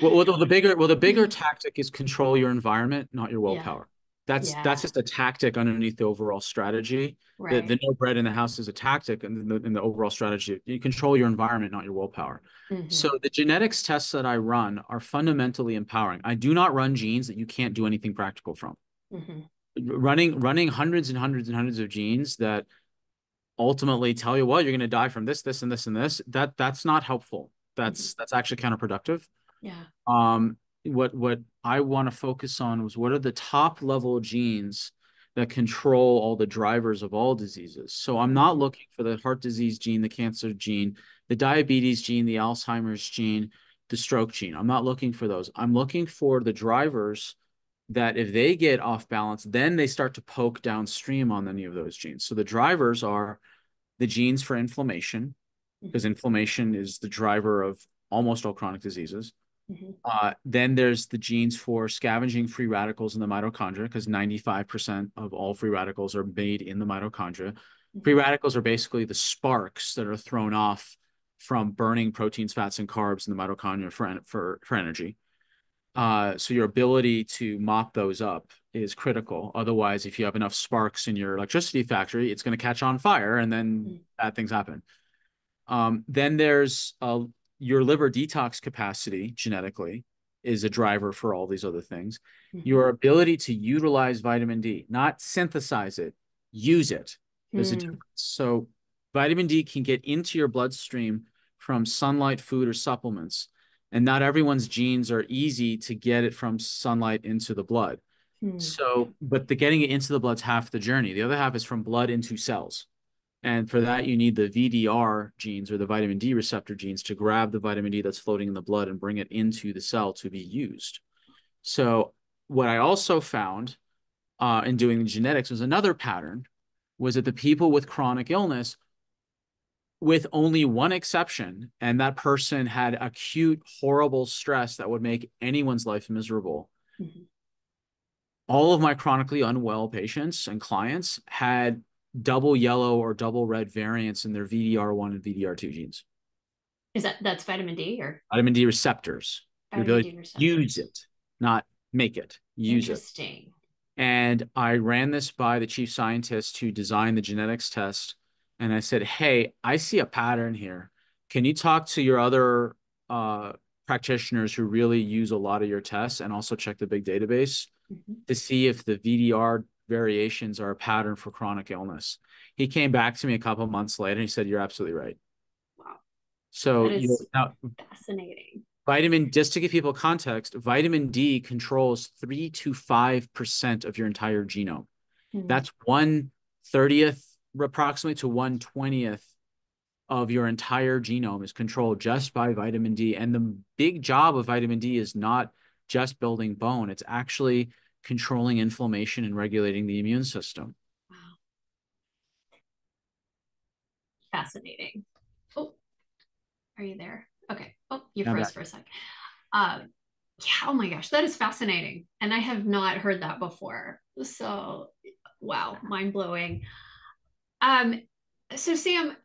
Speaker 2: The bigger tactic is control your environment, not your willpower. That's just a tactic underneath the overall strategy.
Speaker 1: Right.
Speaker 2: The no bread in the house is a tactic in the overall strategy. You control your environment, not your willpower. So the genetics tests that I run are fundamentally empowering. I do not run genes that you can't do anything practical from. Running hundreds and hundreds and hundreds of genes that ultimately tell you, well, you're going to die from this, this, and this, and this. That's not helpful. That's actually counterproductive.
Speaker 1: Yeah.
Speaker 2: What I want to focus on was, what are the top level genes that control all the drivers of all diseases. So I'm not looking for the heart disease gene, the cancer gene, the diabetes gene, the Alzheimer's gene, the stroke gene. I'm not looking for those. I'm looking for the drivers that if they get off balance, then they start to poke downstream on any of those genes. So the drivers are the genes for inflammation, because inflammation is the driver of almost all chronic diseases. Then there's the genes for scavenging free radicals in the mitochondria, because 95% of all free radicals are made in the mitochondria. Free radicals are basically the sparks that are thrown off from burning proteins, fats, and carbs in the mitochondria for energy. So your ability to mop those up is critical. Otherwise, if you have enough sparks in your electricity factory, it's going to catch on fire, and then bad things happen. Then there's your liver detox capacity genetically. is a driver for all these other things.
Speaker 1: Mm-hmm.
Speaker 2: Your ability to utilize vitamin D, not synthesize it, use it. There's a
Speaker 1: Mm-hmm.
Speaker 2: difference. So vitamin D can get into your bloodstream from sunlight, food, or supplements. And not everyone's genes are easy to get it from sunlight into the blood. So, but the getting it into the blood's half the journey. The other half is from blood into cells. And for that, you need the VDR genes or the vitamin D receptor genes to grab the vitamin D that's floating in the blood and bring it into the cell to be used. So what I also found in doing the genetics was another pattern was that the people with chronic illness, with only one exception, and that person had acute, horrible stress that would make anyone's life miserable.
Speaker 1: Mm-hmm.
Speaker 2: All of my chronically unwell patients and clients had double yellow or double red variants in their VDR1 and VDR2 genes.
Speaker 1: That's vitamin D or
Speaker 2: Vitamin D receptors, your
Speaker 1: vitamin
Speaker 2: ability
Speaker 1: D
Speaker 2: to use
Speaker 1: receptors?
Speaker 2: it, not make it, use it.
Speaker 1: Interesting.
Speaker 2: And I ran this by the chief scientist who designed the genetics test. And I said, hey, I see a pattern here. Can you talk to your other practitioners who really use a lot of your tests and also check the big database
Speaker 1: Mm-hmm.
Speaker 2: to see if the VDR variations are a pattern for chronic illness? He came back to me a couple of months later and he said, you're absolutely right.
Speaker 1: Wow,
Speaker 2: So
Speaker 1: that
Speaker 2: you
Speaker 1: is
Speaker 2: now
Speaker 1: fascinating.
Speaker 2: just to give people context, vitamin D controls 3 to 5% of your entire genome.
Speaker 1: Mm-hmm.
Speaker 2: That's 1/30th approximately to 1/20th of your entire genome is controlled just by vitamin D. And the big job of vitamin D is not just building bone, it's actually controlling inflammation and regulating the immune system.
Speaker 1: Wow, fascinating. Oh, are you there? Okay. Oh, you
Speaker 2: Now
Speaker 1: froze
Speaker 2: back.
Speaker 1: for a sec. Yeah, oh my gosh, that is fascinating. And I have not heard that before. So, wow, mind blowing. Um, so Sam,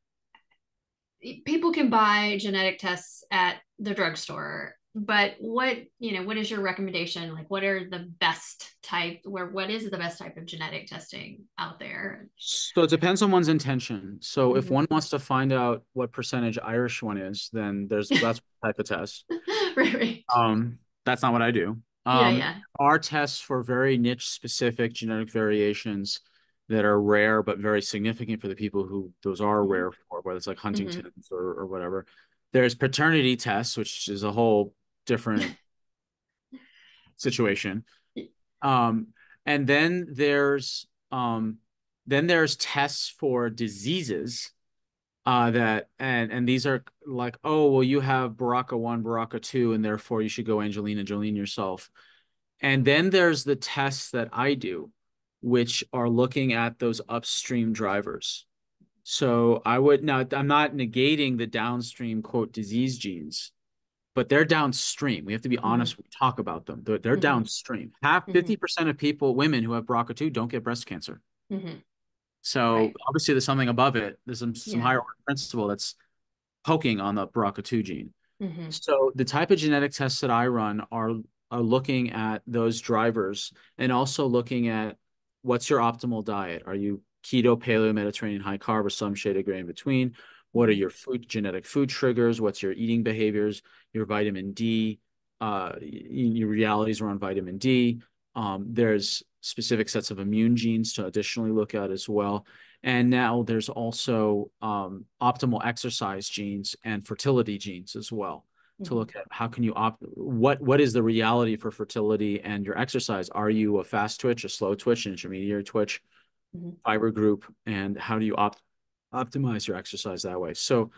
Speaker 1: people can buy genetic tests at the drugstore, but what is your recommendation? Like, what are the best type, what is the best type of genetic testing out there?
Speaker 2: So it depends on one's intention. So if
Speaker 1: Mm-hmm.
Speaker 2: one wants to find out what percentage Irish one is, then that's one type of test.
Speaker 1: Right, right.
Speaker 2: That's not what I do.
Speaker 1: Yeah, yeah.
Speaker 2: Our tests for very niche specific genetic variations that are rare but very significant for the people who those are
Speaker 1: Mm-hmm.
Speaker 2: rare for, whether it's like
Speaker 1: Mm-hmm.
Speaker 2: Huntington's or whatever. There's paternity tests, which is a whole different situation. Um, and then there's tests for diseases that and these are like, oh, well, you have BRCA1, BRCA2, and therefore you should go Angelina Jolie yourself. And then there's the tests that I do, which are looking at those upstream drivers. So I would now, I'm not negating the downstream quote disease genes, but they're downstream. We have to be
Speaker 1: Mm-hmm.
Speaker 2: honest when we talk about them. They're
Speaker 1: Mm-hmm.
Speaker 2: downstream. Half
Speaker 1: Mm-hmm.
Speaker 2: 50% of people, women who have BRCA2 don't get breast cancer.
Speaker 1: Mm-hmm.
Speaker 2: So
Speaker 1: Right.
Speaker 2: obviously there's something above it. There's some
Speaker 1: Yeah.
Speaker 2: higher order principle that's poking on the BRCA2 gene.
Speaker 1: Mm-hmm.
Speaker 2: So the type of genetic tests that I run are looking at those drivers and also looking at what's your optimal diet. Are you keto, paleo, Mediterranean, high carb, or some shade of gray in between? What are
Speaker 1: Mm-hmm.
Speaker 2: your genetic food triggers? What's your eating behaviors? Your vitamin D, your realities around vitamin D. There's specific sets of immune genes to additionally look at as well. And now there's also optimal exercise genes and fertility genes as well to
Speaker 1: Mm-hmm.
Speaker 2: look at how can you what is the reality for fertility and your exercise? Are you a fast twitch, a slow twitch, an intermediate twitch,
Speaker 1: Mm-hmm.
Speaker 2: fiber group, and how do you optimize your exercise that way? So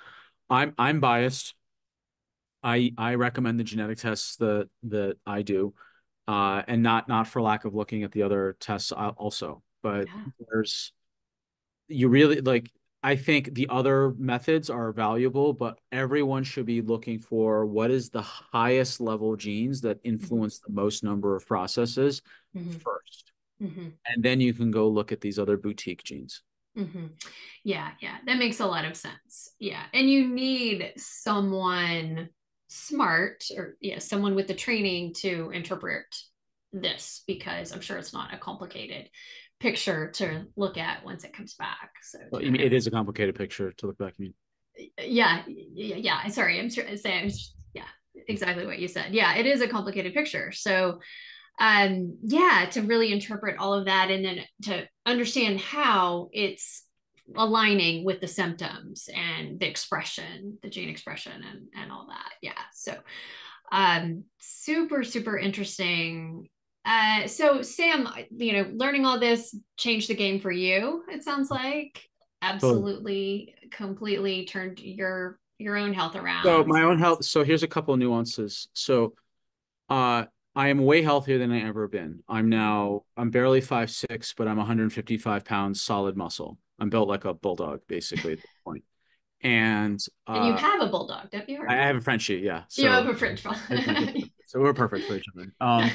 Speaker 2: I'm biased. I recommend the genetic tests that I do, and not for lack of looking at the other tests also, but
Speaker 1: Yeah.
Speaker 2: there's you really like I think the other methods are valuable, but everyone should be looking for what is the highest level genes that
Speaker 1: Mm-hmm.
Speaker 2: influence the most number of processes
Speaker 1: Mm-hmm.
Speaker 2: first.
Speaker 1: Mm-hmm.
Speaker 2: And then you can go look at these other boutique genes.
Speaker 1: Mm-hmm. Yeah, yeah, that makes a lot of sense. Yeah, and you need someone smart or yeah, someone with the training to interpret this because I'm sure it's not a complicated picture to look at once it comes back. So
Speaker 2: Well,
Speaker 1: to
Speaker 2: I mean,
Speaker 1: kind of
Speaker 2: it is a complicated picture to look back. I mean,
Speaker 1: yeah, yeah, yeah. Sorry, I'm saying yeah. exactly what you said. Yeah, it is a complicated picture. So yeah, to really interpret all of that and then to understand how it's aligning with the symptoms and the expression, the gene expression and all that. Yeah. So super, super interesting. So Sam, learning all this changed the game for you, it sounds like.
Speaker 2: Totally.
Speaker 1: Absolutely, completely turned your own health
Speaker 2: So
Speaker 1: around.
Speaker 2: my own health. So here's a couple of nuances. So uh, I am way healthier than I ever been. I'm barely 5'6", but I'm 155 pounds solid muscle. I'm built like a bulldog, basically, at this point. And
Speaker 1: And you have a bulldog, don't you?
Speaker 2: I
Speaker 1: Or
Speaker 2: have a Frenchie, yeah.
Speaker 1: you have
Speaker 2: So
Speaker 1: a French
Speaker 2: so we're perfect for each other.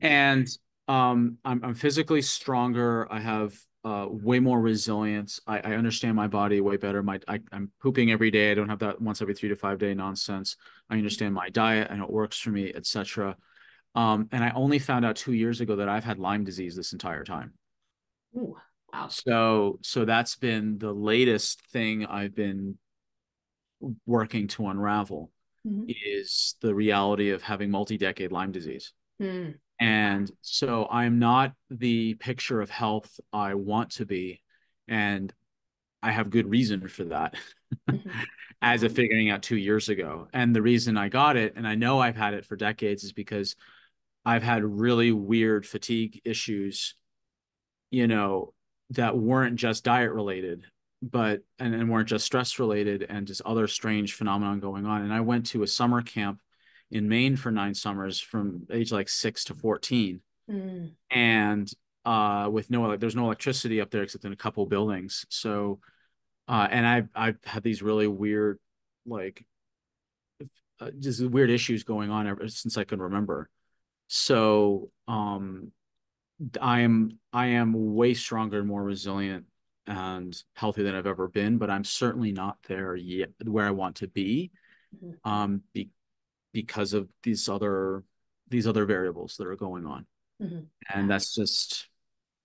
Speaker 2: And I'm physically stronger. I have way more resilience. I understand my body way better. I'm pooping every day. I don't have that once every 3 to 5 day nonsense. I understand my diet. I know it works for me, etc. And I only found out 2 years ago that I've had Lyme disease this entire time.
Speaker 1: Ooh, wow.
Speaker 2: So that's been the latest thing I've been working to unravel
Speaker 1: Mm-hmm.
Speaker 2: is the reality of having multi-decade Lyme disease.
Speaker 1: Mm. Wow.
Speaker 2: And so I'm not the picture of health I want to be. And I have good reason for that
Speaker 1: Mm-hmm.
Speaker 2: as
Speaker 1: Yeah.
Speaker 2: of figuring out 2 years ago. And the reason I got it, and I know I've had it for decades, is because I've had really weird fatigue issues, you know, that weren't just diet related, but and weren't just stress related and just other strange phenomenon going on. And I went to a summer camp in Maine for 9 summers from age like 6 to 14.
Speaker 1: Mm.
Speaker 2: And with there's no electricity up there except in a couple buildings. So and I've had these really weird like just weird issues going on ever since I can remember. So I am way stronger and more resilient and healthier than I've ever been, but I'm certainly not there yet where I want to be,
Speaker 1: Mm-hmm.
Speaker 2: um, be, because of these other variables that are going on.
Speaker 1: Mm-hmm.
Speaker 2: And
Speaker 1: Yeah.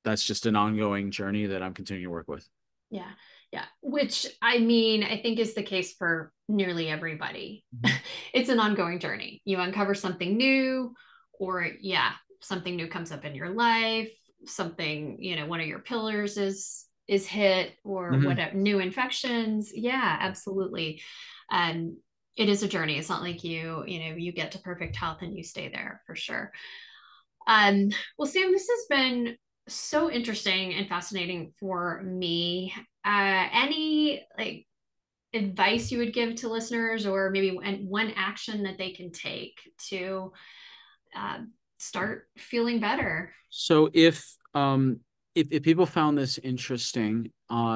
Speaker 2: that's just an ongoing journey that I'm continuing to work with.
Speaker 1: Yeah. Yeah. Which I mean, I think is the case for nearly everybody.
Speaker 2: Mhm.
Speaker 1: It's an ongoing journey. You uncover something new, or yeah, something new comes up in your life, something, one of your pillars is hit, or
Speaker 2: Mhm.
Speaker 1: whatever, new infections. Yeah, absolutely. And it is a journey. It's not like you get to perfect health and you stay there for sure. Um, well, Sam, this has been so interesting and fascinating for me. Any like advice you would give to listeners, or maybe one action that they can take to uh, start feeling better?
Speaker 2: So if people found this interesting,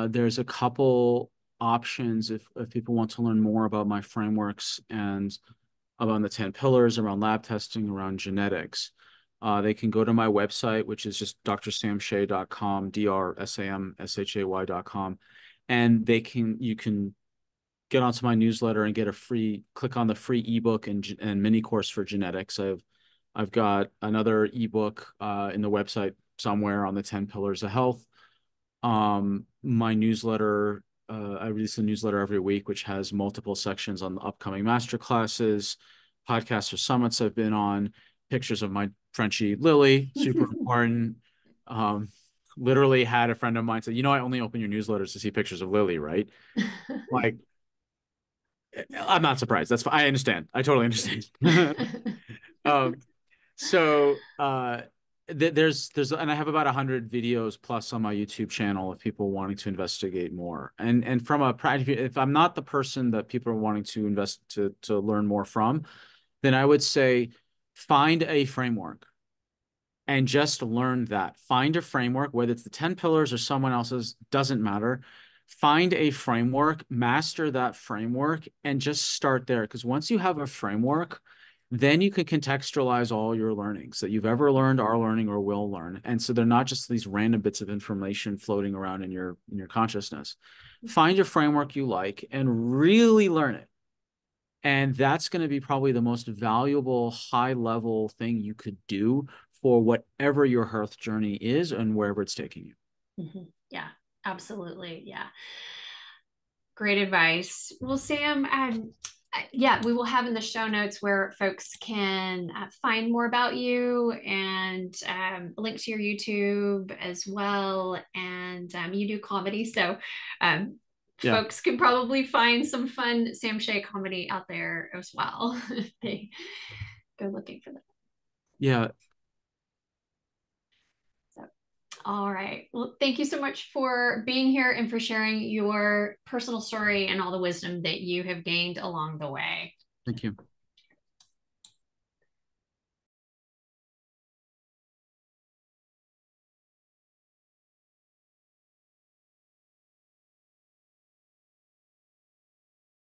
Speaker 2: there's a couple options if people want to learn more about my frameworks and about the 10 pillars around lab testing, around genetics. They can go to my website, which is just drsamshay.com, drsamshay.com, and you can get onto my newsletter and click on the free ebook and mini course for genetics. I've got another ebook in the website somewhere on the 10 pillars of health. My newsletter, I release a newsletter every week, which has multiple sections on the upcoming master classes, podcasts or summits I've been on, pictures of my Frenchie Lily, super important. Um, Literally had a friend of mine say, I only open your newsletters to see pictures of Lily, right? Like, I'm not surprised. I understand. I totally understand. um, so and I have about 100 videos plus on my YouTube channel if people wanting to investigate more. And from a practice, if I'm not the person that people are wanting to invest to learn more from, then I would say find a framework and just learn that. Find a framework, whether it's the 10 pillars or someone else's, doesn't matter. Find a framework, master that framework, and just start there. Because once you have a framework, then you can contextualize all your learnings that you've ever learned, are learning, or will learn. And so they're not just these random bits of information floating around in your consciousness. Find a framework you like and really learn it. And that's going to be probably the most valuable high level thing you could do for whatever your health journey is and wherever it's taking you.
Speaker 1: Mm-hmm. Yeah, absolutely. Yeah. Great advice. Well, Sam, Yeah, we will have in the show notes where folks can find more about you, and link to your YouTube as well. And you do comedy, so um,
Speaker 2: Yeah.
Speaker 1: folks can probably find some fun Sam Shay comedy out there as well if they go looking for that.
Speaker 2: Yeah.
Speaker 1: So, all right. Well, thank you so much for being here and for sharing your personal story and all the wisdom that you have gained along the way.
Speaker 2: Thank you.